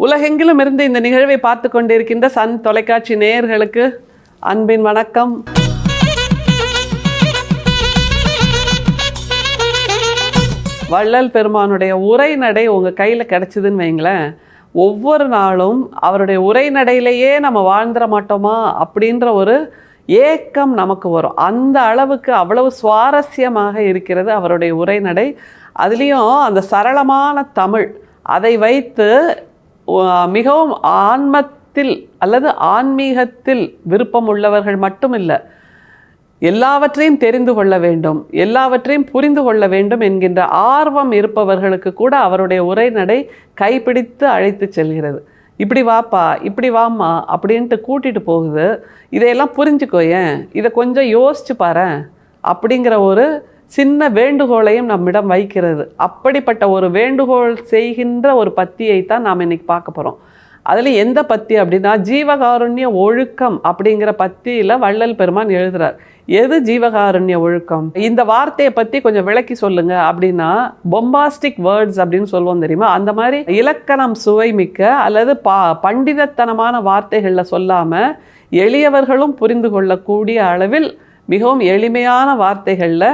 உலகெங்கிலும் இருந்து இந்த நிகழ்வை பார்த்து கொண்டிருக்கின்ற சன் தொலைக்காட்சி நேயர்களுக்கு அன்பின் வணக்கம். வள்ளல் பெருமானுடைய உரைநடை உங்கள் கையில் கிடச்சிதுன்னு வைங்களேன், ஒவ்வொரு நாளும் அவருடைய உரைநடையிலேயே நம்ம வாழ்ந்துட மாட்டோமா அப்படின்ற ஒரு ஏக்கம் நமக்கு வரும். அந்த அளவுக்கு அவ்வளவு சுவாரஸ்யமாக இருக்கிறது அவருடைய உரைநடை. அதுலேயும் அந்த சரளமான தமிழ், அதை வைத்து மிகவும் ஆன்மத்தில் அல்லது ஆன்மீகத்தில் விருப்பம் உள்ளவர்கள் மட்டும் இல்லை, எல்லாவற்றையும் தெரிந்து கொள்ள வேண்டும், எல்லாவற்றையும் புரிந்து கொள்ள வேண்டும் என்கின்ற ஆர்வம் இருப்பவர்களுக்கு கூட அவருடைய உரைநடை கைப்பிடித்து அழைத்து செல்கிறது. இப்படி வாப்பா, இப்படி வாம்மா அப்படின்ட்டு கூட்டிகிட்டு போகுது. இதையெல்லாம் புரிஞ்சுக்கோயேன், இதை கொஞ்சம் யோசிச்சு பாரு அப்படிங்கிற ஒரு சின்ன வேண்டுகோளையும் நம்மிடம் வைக்கிறது. அப்படிப்பட்ட ஒரு வேண்டுகோள் செய்கின்ற ஒரு பத்தியைத்தான் நாம் இன்னைக்கு பார்க்க போகிறோம். அதில் எந்த பத்தி அப்படின்னா, ஜீவகாருண்ய ஒழுக்கம் அப்படிங்கிற பத்தியில் வள்ளல் பெருமான் எழுதுகிறார். எது ஜீவகாருண்ய ஒழுக்கம்? இந்த வார்த்தையை பற்றி கொஞ்சம் விளக்கி சொல்லுங்க அப்படின்னா, பொம்பாஸ்டிக் வேர்ட்ஸ் அப்படின்னு சொல்லுவோம் தெரியுமா, அந்த மாதிரி இலக்கணம் சுவைமிக்க அல்லது பண்டிதத்தனமான வார்த்தைகளில் சொல்லாமல் எளியவர்களும் புரிந்து கொள்ளக்கூடிய அளவில் மிகவும் எளிமையான வார்த்தைகளில்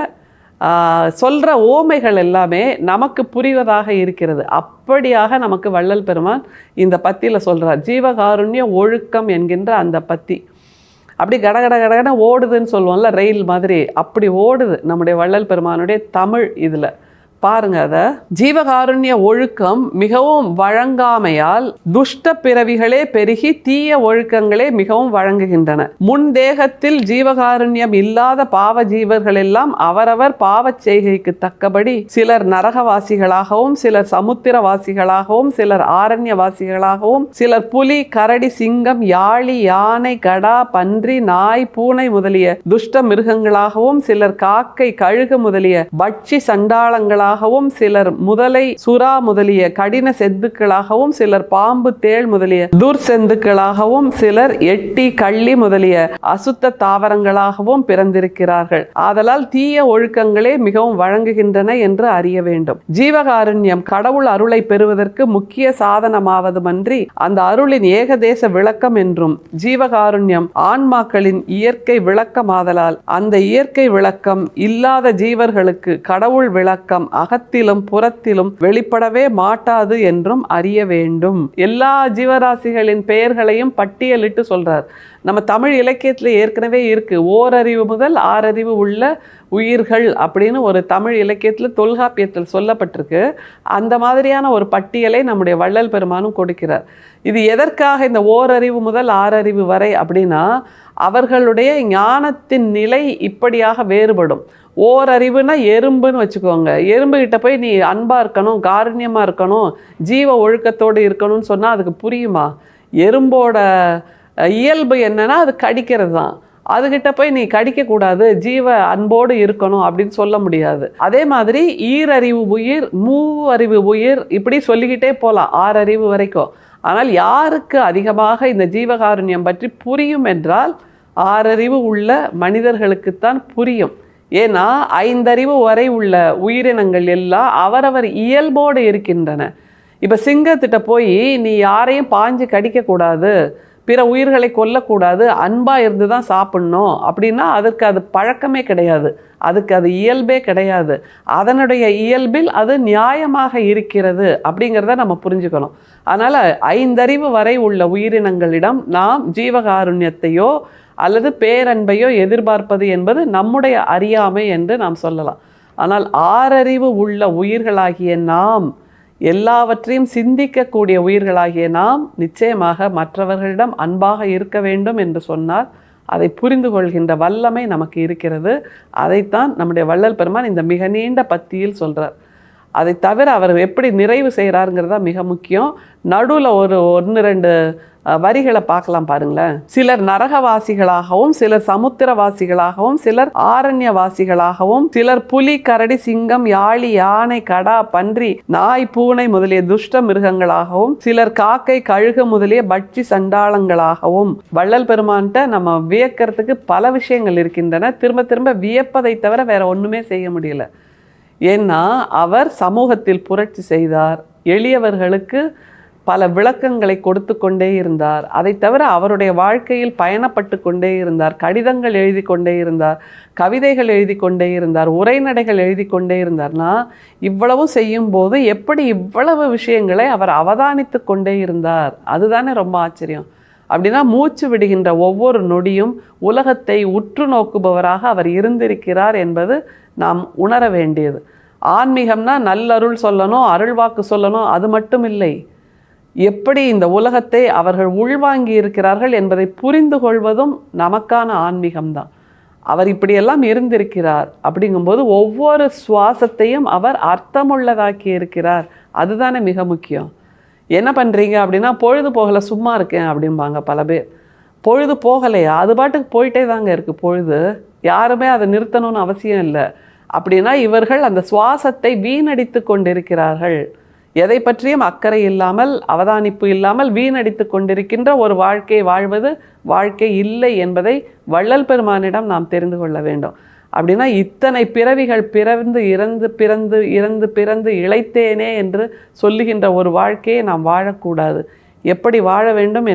சொல்கிற ஓமைகள் எல்லாமே நமக்கு புரிவதாக இருக்கிறது. அப்படியாக நமக்கு வள்ளல் பெருமான் இந்த பத்தியில் சொல்கிறார். ஜீவகாருண்ய ஒழுக்கம் என்கின்ற அந்த பத்தி அப்படி கடகட ஓடுதுன்னு சொல்லுவோம்ல, ரயில் மாதிரி அப்படி ஓடுது நம்முடைய வள்ளல் பெருமானுடைய தமிழ். இதில் பாருங்க, அதை ஜீவகாருண்ய ஒழுக்கம் மிகவும் வழங்காமையால் துஷ்ட பிறவிகளே பெருகி தீய ஒழுக்கங்களே மிகவும் வழங்குகின்றன. முன் தேகத்தில் ஜீவகாருண்யம் இல்லாத பாவ ஜீவர்கள் எல்லாம் அவரவர் பாவச் செய்கைக்கு தக்கபடி சிலர் நரகவாசிகளாகவும், சிலர் சமுத்திரவாசிகளாகவும், சிலர் ஆரண்யவாசிகளாகவும், சிலர் புலி, கரடி, சிங்கம், யாழி, யானை, கடா, பன்றி, நாய், பூனை முதலிய துஷ்ட மிருகங்களாகவும், சிலர் காக்கை, கழுகு முதலிய பட்சி சண்டாளங்களாகவும், சிலர் முதலை, சுறா முதலிய கடின செந்துக்களாகவும், சிலர் பாம்பு, தேள் முதலிய துர்செந்துக்களாகவும், சிலர் எட்டி, கள்ளி முதலிய அசுத்த தாவரங்களாகவும் பிறந்திருக்கிறார்கள். ஆதலால் தீய ஒழுக்கங்களே மிகவும் வழங்குகின்றன என்று அறிய வேண்டும். ஜீவகாருண்யம் கடவுள் அருளை பெறுவதற்கு முக்கிய சாதனமாவதுமன்றி அந்த அருளின் ஏகதேச விளக்கம் என்றும், ஜீவகாருண்யம் ஆன்மாக்களின் இயற்கை விளக்கமாதலால் அந்த இயற்கை விளக்கம் இல்லாத ஜீவர்களுக்கு கடவுள் விளக்கம் அகத்திலும் புறத்திலும் வெளிப்படவே மாட்டாது என்றும் அறிய வேண்டும். எல்லா ஜீவராசிகளின் பெயர்களையும் பட்டியலிட்டு சொல்றார். நம்ம தமிழ் இலக்கியத்தில் ஏற்கனவே இருக்கு, ஓரறிவு முதல் ஆறறிவு உள்ள உயிர்கள் அப்படின்னு ஒரு தமிழ் இலக்கியத்தில் தொல்காப்பியத்தில் சொல்லப்பட்டிருக்கு. அந்த மாதிரியான ஒரு பட்டியலை நம்முடைய வள்ளல் பெருமானும் கொடுக்கிறார். இது எதற்காக இந்த ஓரறிவு முதல் ஆறறிவு வரை அப்படின்னா, அவர்களுடைய ஞானத்தின் நிலை இப்படியாக வேறுபடும். ஓரறிவுனா எறும்புன்னு வச்சுக்கோங்க. எறும்புகிட்ட போய் நீ அன்பாக இருக்கணும், காருண்யமாக இருக்கணும், ஜீவ ஒழுக்கத்தோடு இருக்கணும்னு சொன்னால் அதுக்கு புரியுமா? எறும்போட இயல்பு என்னன்னா அது கடிக்கிறது தான். அதுகிட்ட போய் நீ கடிக்கக்கூடாது, ஜீவ அன்போடு இருக்கணும் அப்படின்னு சொல்ல முடியாது. அதே மாதிரி ஈரறிவு உயிர், மூவறிவு உயிர், இப்படி சொல்லிக்கிட்டே போகலாம் 6 அறிவு வரைக்கும். ஆனால் யாருக்கு அதிகமாக இந்த ஜீவகாருண்யம் பற்றி புரியும் என்றால் 6 அறிவு உள்ள மனிதர்களுக்குத்தான் புரியும். ஏன்னா 5 அறிவு வரை உள்ள உயிரினங்கள் எல்லாம் அவரவர் இயல்போடு இருக்கின்றன. இப்போ சிங்கத்திட்ட போய் நீ யாரையும் பாஞ்சு கடிக்கக்கூடாது, பிற உயிர்களை கொல்லக்கூடாது, அன்பாக இருந்து தான் சாப்பிட்ணும் அப்படின்னா அதற்கு அது பழக்கமே கிடையாது, அதுக்கு அது இயல்பே கிடையாது. அதனுடைய இயல்பில் அது நியாயமாக இருக்கிறது அப்படிங்கிறத நம்ம புரிஞ்சுக்கணும். அதனால் 5 அறிவு வரை உள்ள உயிரினங்களிடம் நாம் ஜீவகாருண்யத்தையோ அல்லது பேரன்பையோ எதிர்பார்ப்பது என்பது நம்முடைய அறியாமை என்று நாம் சொல்லலாம். ஆனால் 6 அறிவு உள்ள உயிர்களாகிய நாம், எல்லாவற்றையும் சிந்திக்கக்கூடிய உயிர்களாகிய நாம் நிச்சயமாக மற்றவர்களிடம் அன்பாக இருக்க வேண்டும் என்று சொன்னால் அதை புரிந்து கொள்கின்ற வல்லமை நமக்கு இருக்கிறது. அதைத்தான் நம்முடைய வள்ளல் பெருமான் இந்த மிக நீண்ட பத்தியில் சொல்கிறார். அதை தவிர அவர் எப்படி நிறைவு செய்கிறாருங்கிறதா மிக முக்கியம். நடுவில் ஒரு 1-2 வரிகளை பார்க்கலாம் பாருங்களேன். சிலர் நரகவாசிகளாகவும், சிலர் சமுத்திரவாசிகளாகவும், சிலர் ஆரண்யவாசிகளாகவும், சிலர் புலி, கரடி, சிங்கம், யாழி, யானை, கடா, பன்றி, நாய், பூனை முதலிய துஷ்ட மிருகங்களாகவும், சிலர் காக்கை, கழுகு முதலிய பட்சி சண்டாளங்களாகவும். வள்ளல் பெருமான்கிட்ட நம்ம வியக்கிறதுக்கு பல விஷயங்கள் இருக்கின்றன. திரும்ப திரும்ப வியப்பதை தவிர வேற ஒன்றுமே செய்ய முடியல. ஏன்னா அவர் சமூகத்தில் புரட்சி செய்தார், எளியவர்களுக்கு பல விளக்கங்களை கொடுத்து கொண்டே இருந்தார். அதை தவிர அவருடைய வாழ்க்கையில் பயணப்பட்டு கொண்டே இருந்தார். கடிதங்கள் எழுதி கொண்டே இருந்தார், கவிதைகள் எழுதி கொண்டே இருந்தார், உரைநடைகள் எழுதி கொண்டே இருந்தார்னா இவ்வளவு செய்யும்போது எப்படி இவ்வளவு விஷயங்களை அவர் அவதானித்து கொண்டே இருந்தார்? அதுதானே ரொம்ப ஆச்சரியம். அப்படின்னா மூச்சு விடுகின்ற ஒவ்வொரு நொடியும் உலகத்தை உற்று நோக்குபவராக அவர் இருந்திருக்கிறார் என்பது நாம் உணர வேண்டியது. ஆன்மீகம்னா நல்லருள் சொல்லணும், அருள்வாக்கு சொல்லணும், அது மட்டும் இல்லை. எப்படி இந்த உலகத்தை அவர்கள் உள்வாங்கி இருக்கிறார்கள் என்பதை புரிந்து கொள்வதும் நமக்கான ஆன்மீகம்தான். அவர் இப்படியெல்லாம் இருந்திருக்கிறார். அப்படிங்கும்போது ஒவ்வொரு சுவாசத்தையும் அவர் அர்த்தமுள்ளதாக்கி இருக்கிறார். அதுதானே மிக முக்கியம். என்ன பண்ணுறீங்க அப்படின்னா, பொழுது போகலை சும்மா இருக்கேன் அப்படிம்பாங்க பல பேர். பொழுது போகலையா? அது பாட்டுக்கு போயிட்டே தாங்க இருக்குது பொழுது. யாருமே அதை நிறுத்தணும்னு அவசியம் இல்லை. அப்படின்னா இவர்கள் அந்த சுவாசத்தை வீணடித்து கொண்டிருக்கிறார்கள். எதை பற்றியும் அக்கறை இல்லாமல், அவதானிப்பு இல்லாமல் வீணடித்து கொண்டிருக்கின்ற ஒரு வாழ்க்கையை வாழ்வது வாழ்க்கை இல்லை என்பதை வள்ளல் பெருமானிடம் நாம் தெரிந்து கொள்ள வேண்டும். அப்படின்னா இத்தனை பிறவிகள் பிறந்து இறந்து பிறந்து இறந்து பிறந்து இளைத்தேனே என்று சொல்லுகின்ற ஒரு வாழ்க்கையை நாம் வாழக்கூடாது. எப்படி வாழ வேண்டும்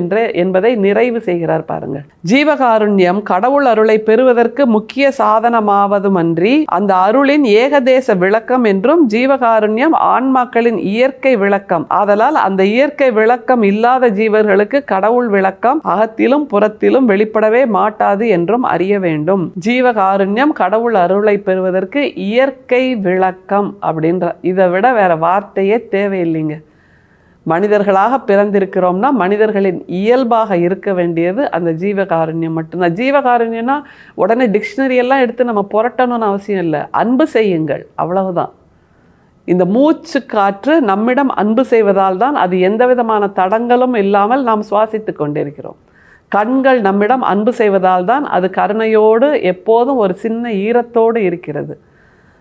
என்பதை நிறைவு செய்கிறார் பாருங்கள். ஜீவகாருண்யம் கடவுள் அருளை பெறுவதற்கு முக்கிய சாதனமாவதுமன்றி அந்த அருளின் ஏகதேச விளக்கம் என்றும், ஜீவகாருண்யம் ஆன்மாக்களின் இயற்கை விளக்கம். ஆதலால் அந்த இயற்கை விளக்கம் இல்லாத ஜீவர்களுக்கு கடவுள் விளக்கம் அகத்திலும் புறத்திலும் வெளிப்படவே மாட்டாது என்றும் அறிய வேண்டும். ஜீவகாருண்யம் கடவுள் அருளை பெறுவதற்கு இயற்கை விளக்கம் அப்படின்ற, இதை விட வேற வார்த்தையே தேவையில்லைங்க. மனிதர்களாக பிறந்திருக்கிறோம்னா மனிதர்களின் இயல்பாக இருக்க வேண்டியது அந்த ஜீவகாருண்யம் மட்டும்தான். ஜீவகாருண்யம்னா உடனே டிக்ஷனரியெல்லாம் எடுத்து நம்ம புரட்டணும்னு அவசியம் இல்லை. அன்பு செய்யுங்கள், அவ்வளவுதான். இந்த மூச்சு காற்று நம்மிடம் அன்பு செய்வதால் தான் அது எந்த விதமான தடங்களும் இல்லாமல் நாம் சுவாசித்து கொண்டிருக்கிறோம். கண்கள் நம்மிடம் அன்பு செய்வதால் தான் அது கருணையோடு எப்போதும் ஒரு சின்ன ஈரத்தோடு இருக்கிறது.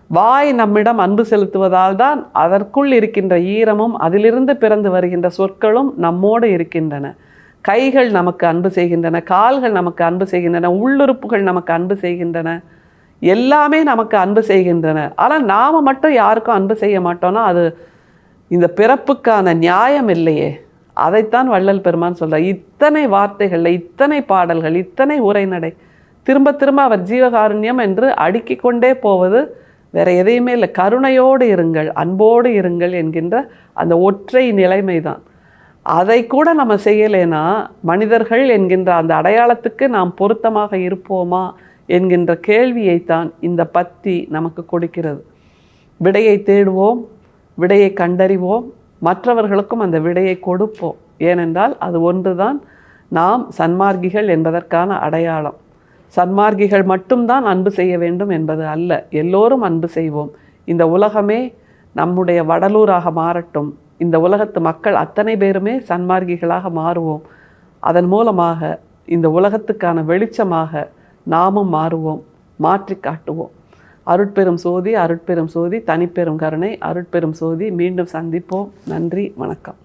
வாய் நம்மிடம் அன்பு செலுத்துவதால் தான் அதற்குள் இருக்கின்ற ஈரமும் அதிலிருந்து பிறந்து வருகின்ற சொற்களும் நம்மோடு இருக்கின்றன. கைகள் நமக்கு அன்பு செய்கின்றன, கால்கள் நமக்கு அன்பு செய்கின்றன, உள்ளுறுப்புகள் நமக்கு அன்பு செய்கின்றன, எல்லாமே நமக்கு அன்பு செய்கின்றன. ஆனால் நாம் மட்டும் யாருக்கும் அன்பு செய்ய மாட்டோம்னா அது இந்த பிறப்புக்கான நியாயம் இல்லையே. அதைத்தான் வள்ளல் பெருமான் சொல்கிறார். இத்தனை வார்த்தைகளில் இத்தனை பாடல்கள், இத்தனை உரைநடை, திரும்ப திரும்ப அவர் ஜீவகாருண்யம் என்று அடுக்கிக் கொண்டே போவது வேற எதையுமே இல்லை. கருணையோடு இருங்கள், அன்போடு இருங்கள் என்கின்ற அந்த ஒற்றை நிலைமை தான். அதை கூட நம்ம செய்யலைன்னா மனிதர்கள் என்கின்ற அந்த அடையாளத்துக்கு நாம் பொருத்தமாக இருப்போமா என்கின்ற கேள்வியைத்தான் இந்த பத்தி நமக்கு கொடுக்கிறது. விடையை தேடுவோம், விடையை கண்டறிவோம், மற்றவர்களுக்கும் அந்த விடையை கொடுப்போம். ஏனென்றால் அது ஒன்றுதான் நாம் சன்மார்க்கிகள் என்பதற்கான அடையாளம். சன்மார்க்கிகள் மட்டும்தான் அன்பு செய்ய வேண்டும் என்பது அல்ல, எல்லோரும் அன்பு செய்வோம். இந்த உலகமே நம்முடைய வடலூராக மாறட்டும். இந்த உலகத்து மக்கள் அத்தனை பேருமே சன்மார்க்கிகளாக மாறுவோம். அதன் மூலமாக இந்த உலகத்துக்கான வெளிச்சமாக நாமும் மாறுவோம், மாற்றி காட்டுவோம். அருட்பெரும் சோதி, அருட்பெரும் சோதி, தனிப்பெரும் கருணை, அருட்பெரும் சோதி. மீண்டும் சந்திப்போம். நன்றி, வணக்கம்.